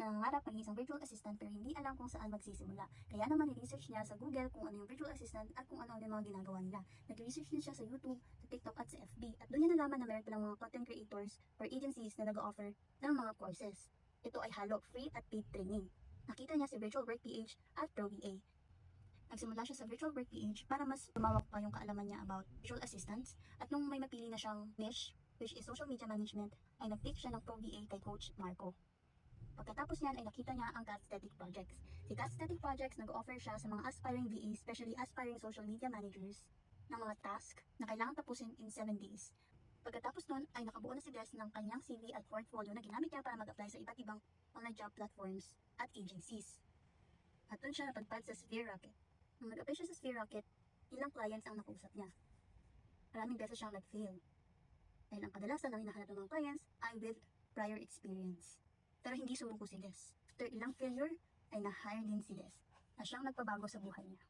nangangarap maging isang virtual assistant pero hindi alam kung saan magsisimula. Kaya naman i-research niya sa Google kung ano yung virtual assistant at kung ano yung mga ginagawa nila. Nag-research din siya sa YouTube, sa TikTok at sa FB. At doon niya nalaman na meron palang mga content creators or agencies na nag-offer ng mga courses. Ito ay halo free at paid training. Nakita niya si Virtual Work PH at ProVA. Nagsimula siya sa Virtual Work PH para mas lumawak pa yung kaalaman niya about virtual assistants. At nung may mapili na siyang niche, which is social media management, ay nag-take siya ng ProVA kay Coach Marco. Pagkatapos niyan ay nakita niya ang Catsthetic Projects. Si Catsthetic Projects nag-offer siya sa mga aspiring VA, especially aspiring social media managers, ng mga task na kailangan tapusin in 7 days. Pagkatapos nun ay nakabuo na si Des ng kanyang CV at portfolio na ginamit niya para mag-apply sa iba't ibang online job platforms at agencies. At dun siya napadpad sa Sphere Rocket. Nung nag-apply siya sa Sphere Rocket, ilang clients ang nakausap niya. Maraming beses siyang nag-fail. Dahil ang kadalasan ang hinahanap ng mga clients ay with prior experience. Pero hindi sumuko si Des. After ilang failure, ay na-hire din si Des na siyang nagpabago sa buhay niya.